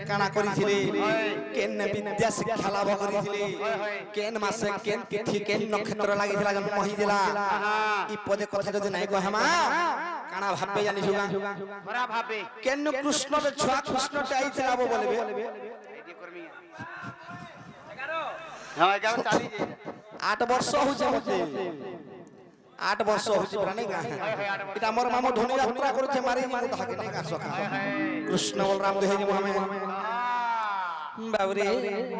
কানা করিছিলে কেন বিদ্যা শিক্ষা লাভ করিছিলে কেন মাসে কেন তিথি কেন নক্ষত্র লাগিছিলা জন্ম হইছিলা ই পদে কথা যদি নাই কহমা কানা ভাববে জানিছু গা খরা ভাবে কেন কৃষ্ণ রে ছুয়া কৃষ্ণ চাইছিলা বলবে এডি করমি 11 হ্যাঁ 11 চালি যে 8 বর্ষ হইছে মতে 8 বর্ষ হইছে প্রাণী গা এটা মোর মামু ধনী যাত্রা করছে মারি মু থাকে নাই গা সখা কৃষ্ণ বলরাম দেহে যে আমি বাবরে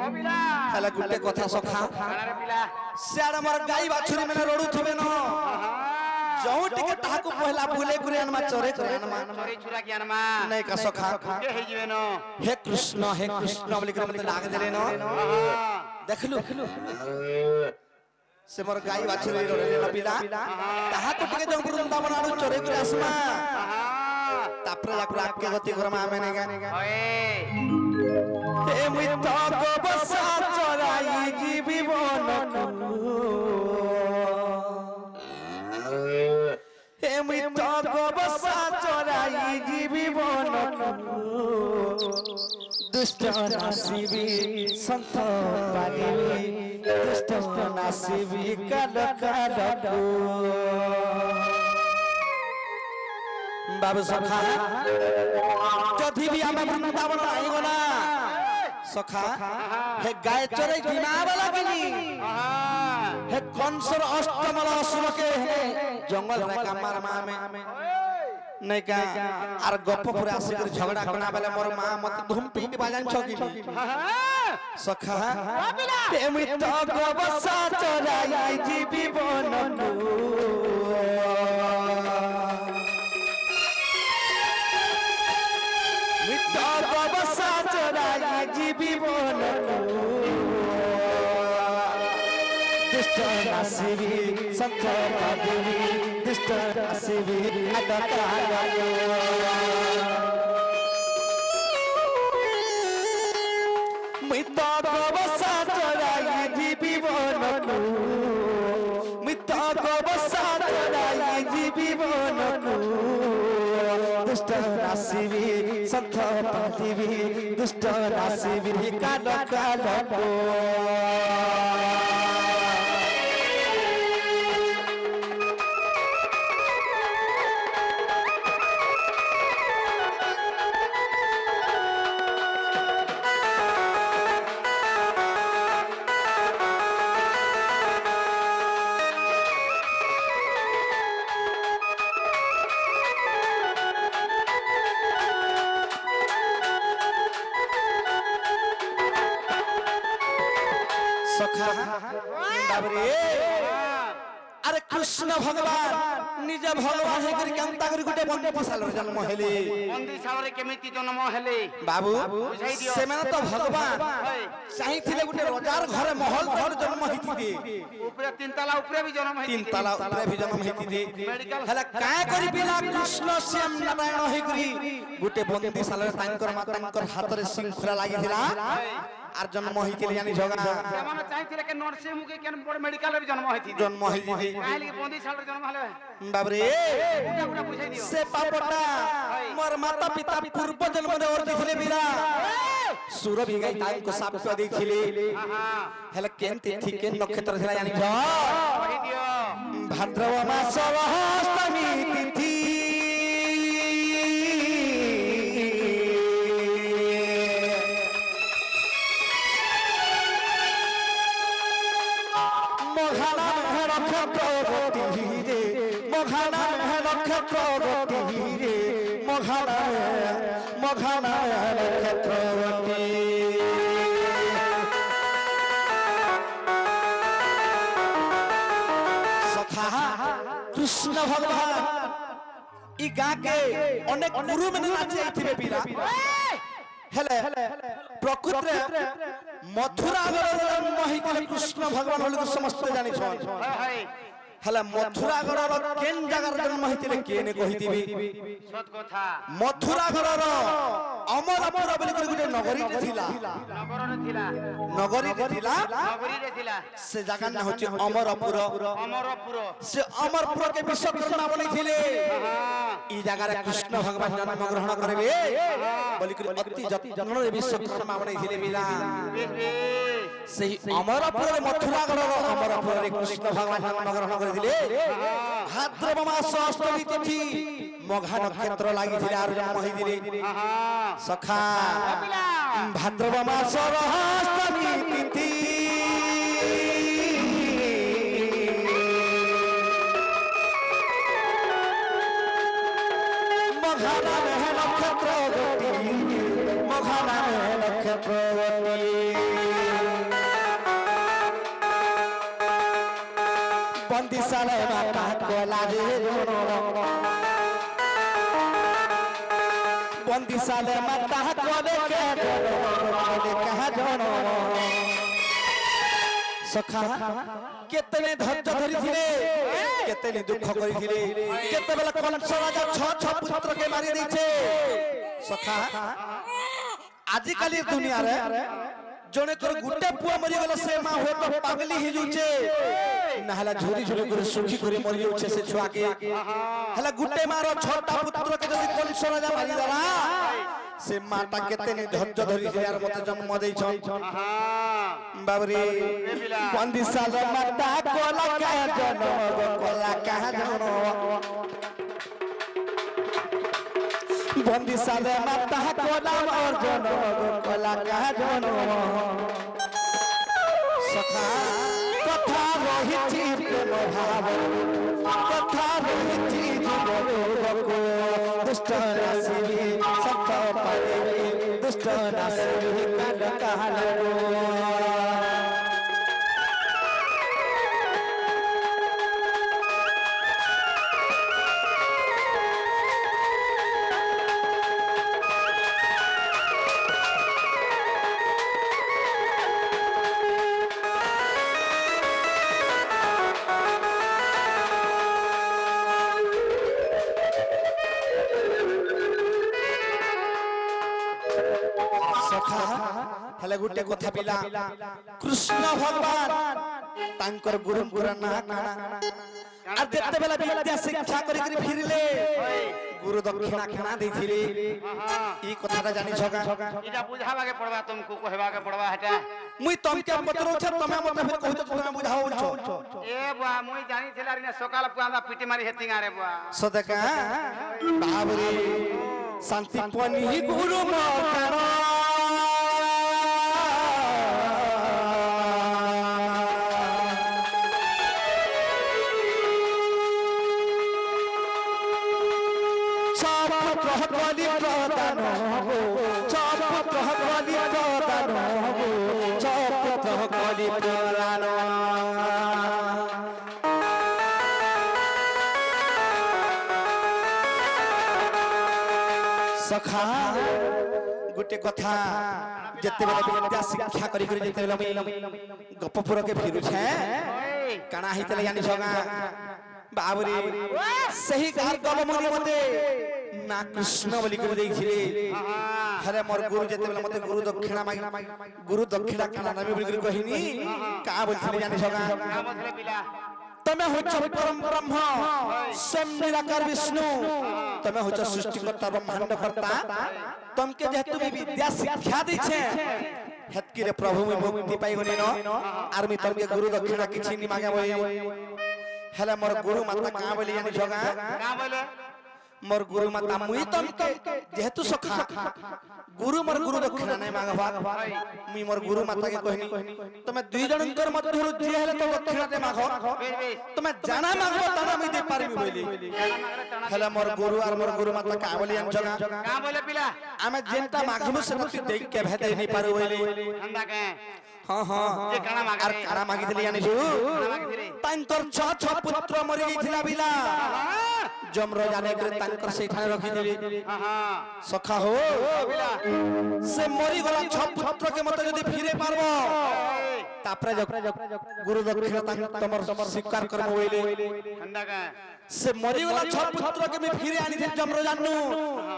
ওবিলা তাহলে গুটে কথা সখা কানারে পিলা সিয়াড় আমার গাই বাছুরি মানে রড়ু থবে ন যৌ টিকে তাহাকু পহলা ভুলে করে আনমা চরে করে আনমা চোরি চুরা কি আনমা নাই কা সখা কে হই জিবে ন হে কৃষ্ণ বলি করে মতে লাগ দেলে ন দেখলু সে মোর গাই বাছুরি রড়ে ন পিলা তাহাকু টিকে যৌ বৃন্দাবন আড়ু চরে করে আসমা তাপরে যাক রাগকে গতি করমা আমি নাই গা ওয়ে হে মিত গো বসা চরাই জীবন হে মিত গো বসা চরাই জীবন দুষ্ট নাসিবি সন্ত পালিবি দুষ্ট নাসিবি কাল কাল বাবু সখা যদি भी আমি বৃন্দাবন আইব না সখা হে গায়ে চরে দিমা বালা কিনি হে কংসর অষ্টমল অসুরকে জঙ্গল রে কামার মামে নাই কা আর গপ্প পুরে আসি করে ঝগড়া কোনা বেলে মোর মা মতে ধুম পিটি বাজান ছকিনি সখা এমি তো গবসা চরাই জীবন বসা চরাই জীবন দুষ্ট নাসিবি সন্ত পাদিবি দুষ্ট নাসিবি আদকার মিত বসা চরাই জীবন মিত বসা চরাই জীবন দুষ্ট নাসিবি সন্ত পাদিবি দুষ্ট নাসিবি কাল কাল সখা বাবরে আরে কৃষ্ণ ভগবান নিজে ভগবান হই করি কান্তা করি গুটে বন্ধ পসাল জন্ম হেলি বন্দি ছাড়রে কেমিতি জন্ম হেলে বাবু বুঝাই দিও সেমানে তো ভগবান চাইছিলে গুটে রজার ঘরে মহল ঘর জন্ম হইতিদি উপরে তিন তালা উপরে भी জন্ম হেতি তিন তালা উপরে ভি জন্ম হইতিদি হেলা কায় করি পিলা কৃষ্ণ শ্যাম নারায়ণ হই করি গুটে বন্দি সালরে তাঙ্কর মা তাঙ্কর হাতরে শৃঙ্খলা লাগিছিলা আর জন্ম হইতিলি জানি ঝগা ସେମାନେ ଚାହିଁଥିଲେ କି ନରସିଂହ ମୁଖୀ କେନ ବଡ଼ ମେଡିକାଲରେ ବି ଜନ୍ମ ହେଇଥିଲେ জন্ম হইতিদি କାହିଁକି ବନ୍ଦି ଛାଳରେ ଜନ୍ମ ହେଲେ বাবরে ପୁରା ପୁରା ବୁଝାଇ ଦିଅ সে পাপটা মোর মাতা পিতা পূর্ব জন্মরে অর্জিছিলে বিরা সুর বিগাই তাইকো সাপ্য দেখিলে হেলে কেন তিথি কেন নক্ষত্র ছিলা জানি କହି ଦିଅ ভাদ্রব মাস অষ্টমী তিথি মঘানা নক্ষত্রবতী রে মঘানা নক্ষত্রবতী রে মঘানা নক্ষত্রবতী সখা কৃষ্ণ ভগবান ই গাকে অনেক গুরু মানে নাচি আইথিবে পিলা হেলে প্রকৃতরে মথুরা জন্ম হইলে কৃষ্ণ ভগবান হলি সমস্ত জানিছন হেলা মথুরা গড়র কেন জায়গার জন্ম হইতিলে কেনে কহিতিবি সত কথা মথুরা গড়র অমরপুর বলি করে গুটে নগরীতে ছিলা নগররে থিলা নগরীতে ছিলা নগরীরে থিলা সে জায়গার নাম হচ্ছে অমরপুর অমরপুর সে অমরপুরকে বিশ্বকর্মা বলেছিলে এই জায়গায় কৃষ্ণ ভগবান জন্ম গ্রহণ করবে বলি করে অতি যত্নরে বিশ্বকর্মা বলেছিলে বিলা বেশ বেশ সেই অমরপুরের মথুরা গড়র অমরপুরের কৃষ্ণ ভগবান জন্ম গ্রহণ করেছিলে ভাদ্রব মাস অষ্টমী তিথি মঘা নক্ষত্র লাগিছিলে আর জন্ম হইছিলে সখা ভাদ্রব মাস অষ্টমী তিথি মঘা নামে নক্ষত্র গতি মঘা নামে নক্ষত্র গতি বন্দিশালে মাতা কলারে বন্দিশালে মাতা কলে কে কাহা জন সখা কেতনে ধৈর্য ধরিছিলে কেতনে দুঃখ করিছিলে কেতবেলা কংস রাজা ছ পুত্রকে মারি দিছে সখা আজিকালি দুনিয়ারে জনে করে গুটে পুয়া মরি গেল সে মা হয়তো পাগলি হে যাচ্ছে না হলা ঝুরি ঝুরি করে সুখী করে মরি যাচ্ছে সে ছুয়াকে হলা গুটে মারো ছটা পুত্রকে যদি কংস রাজা মারি দেলা সে মাটা কেতেনে ধৈর্য ধরিছে আর মতে জন্ম দেইছ বাবরে বন্দিশাল মাতা কলা কাহ জন্ম কলা কাহ জন্ম বন্দিশাল মাতা কলা মোর জন্ম কলা কাহ জন্ম সখা কথা রহিছি প্রেম ভাব কথা রহিছি জীবন বকো দুষ্ট রাশি সত্য পারে দুষ্ট রাশি কাল কাল সখা হেলে গুটে কথা পিলা কৃষ্ণ ভগবান তাঙ্কর গুরু গুরু না কানা আর দেখতে বেলা বিদ্যা শিক্ষা করি করে ফিরলে গুরু দক্ষিণা খানা দিছিলে এই কথাটা জানি ছগা এটা বুঝাবাকে পড়বা তুমকু কহবাকে পড়বা হেটা মুই তমকে পত্রছ তুমি মতে ফির কইতো তুমি বুঝাও বলছো এ বুয়া মুই জানিছিলারি না সকাল পুয়ান্দা পিটি মারি হেতিং আরে বুয়া সদকা বাবরে শান্তি পনি গুরু মকার প্রহলি প্রদান হবো চপ প্রহলি প্রদান হবো চপ প্রহলি প্রদান সখা গোটে কথা যেতেবেলে বিদ্যা শিক্ষা করি করি যেতেবেলে গপপুরকে ফিরুছে কানা হইতলে জানি ছগা বাবরে সেই গার গলমনি মতে না কৃষ্ণ বলি করে দেইছিলে হরে মোর গুরু যেতেবেলে মতে গুরু দক্ষিণা মাগি গুরু দক্ষিণা কানা নামি বলি করে কহিনি কা বলছিলে জানি ছগা না বললে পিলা তুমি হচ্ছ পরম ব্রহ্ম স্বয়ং নিরাকার বিষ্ণু তুমি হচ্ছ সৃষ্টিকর্তা ব্রহ্মাণ্ড কর্তা তোমাকে যেহেতু বিদ্যা শিক্ষা দিছে হেতকিরে প্রভু মুক্তি পাইগনি ন আর মি তোমাকে গুরু দক্ষিণা কিছু নি মাগে বই হেলে মোর গুরু মাতা কা বলি জানি ছগা না বলে মোর গুরু মাতা মুই তোমাকে যেহেতু সখা গুরু মোর গুরু দক্ষিণা নাই মাগবা মুই মোর গুরু মাতাকে কহিনি তুমি দুই জনଙ୍କର ମଧ୍ୟରୁ ଯିଏ ହେଲେ ତ ଦକ୍ଷିଣାଟେ ମାଗ বেশ বেশ তুমি জানা মাগব তানা মুই দে পারবি বলি হেলে মোর গুরু আর মোর গুরু মাতা কা বলি জানছগা না বলে পিলা আমি যেটা মাগবু সেটা তুই দেখ কে ভেদে নাই পারু বলি ঠান্ডা কে হ্যাঁ হ্যাঁ যে কানা মাগে আর কারা মাগিছিলি জানিছু তাঙ্কর ছ ছ পুত্র মরি গইছিলা বিলা জমর জানে করে তাঙ্কর সেইখানে রাখিছিলি সখা হো সে মরি গলা ছ পুত্রকে মতে যদি ফিরে পারবো तापरे गुरु दक्षिणा तमर स्वीकार करम होइले ठंडा का से मरी वाला छ पुत्र के मैं फिर आनी थे जमरो जाननु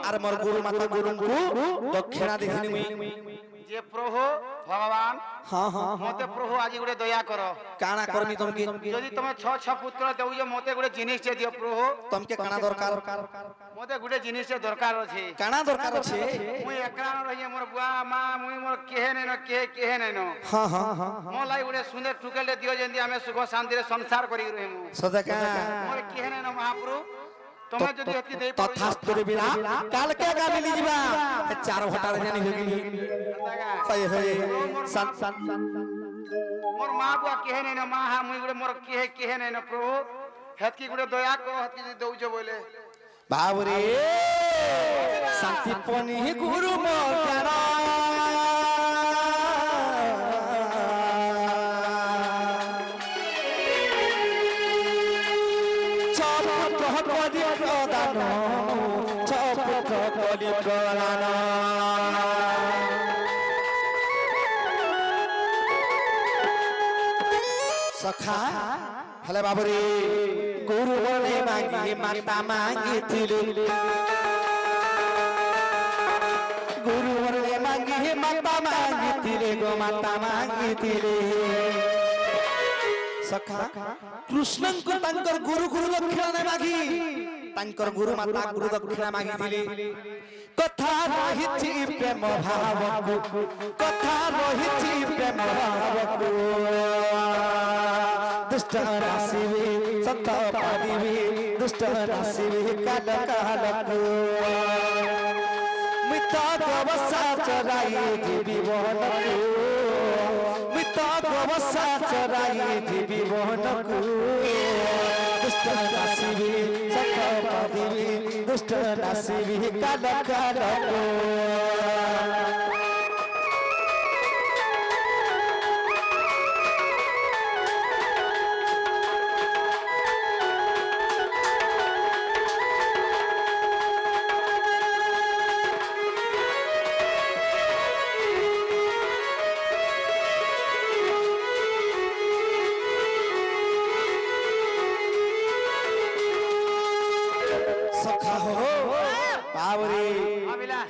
आर मोर गुरु माता गुरु को दक्षिणा देखिनी मुई जे प्रभु भगवान हां हां मते प्रभु आज गुडे दया करो काना करमी तुमके यदि तुम छ पुत्र देउ जे मते गुडे जिनिस जे दियो प्रभु तुमके काना दरकार मते गुडे जिनिस जे दरकार अछि काना दरकार छे मुई एकरा रहिए मोर बुआ मां मुई मोर केहे नै न केहे नै न हां हां हां मो लाई गुडे सुंदर टुकेले दियो जेंदी हमें सुख शांति रे संसार करी रहमु सदका मोर केहे नै न महाप्रभु तुम जदि अति दे तथास्तुरे बिना काल के का मिली जीवा चार घटार जानी हो गेली सही होय सन मोर मां बुआ केहे नै न मां हा मुई गुडे मोर केहे नै न प्रभु हेतकी गुडे दया को हेतकी दउ जे बोले बाबरे शांति पनी गुरु मोर जाना कली प्रदान छपुत्र कली प्रदान सखा हेले बाबरे गुरु बने मांगी माता मांगी थिले गुरु बने मांगी माता मांगी थिले गो माता मांगी थिले सखा कृष्ण को तंकर गुरु गुरु दक्षिणा ने मागी तंकर गुरु माता गुरु दक्षिणा मागी दिले कथा रहिछि प्रेम भावकु कथा रहिछि प्रेम भावकु दुष्ट राशिवे सत पादिवे दुष्ट राशिवे काल कालकु मिता गवसा चराई जीवनकु मिता गवसा चराई जीवनकु दुष्ट राशिवे सत पादिवे दुष्ट राशिवे काल कालकु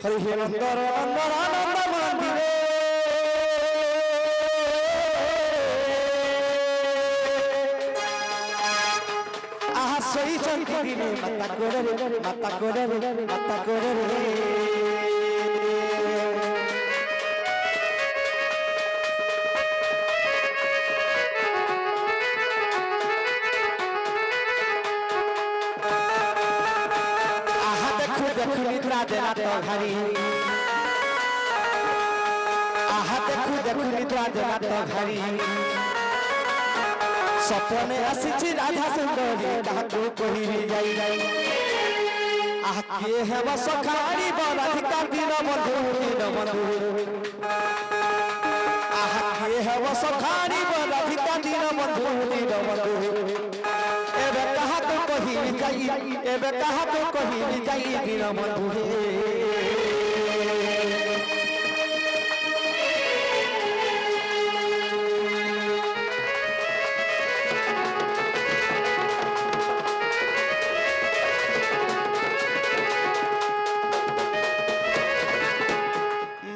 हरि नंदर नंदर आनंद मंदिरे आहा सोई चंदी दिने माता कोरे माता कोरे माता कोरे निद्रा देना तो घरी आहा देखु देखु निद्रा देना तो घरी सपने आसी राधा सुंदरी ताकू कहिबी जाई आहा के हेब सखारी बराधिका दिन बंधु आहा के हेब सखारी बराधिका दिन बंधु एबे कहा तो कहिबी जाई एबे कहा तो कहिबी जाई दिन बंधु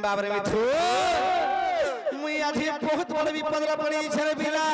बाबरे मिथु मुई आज बहुत बड़ विपद रे पड़ी छे बिला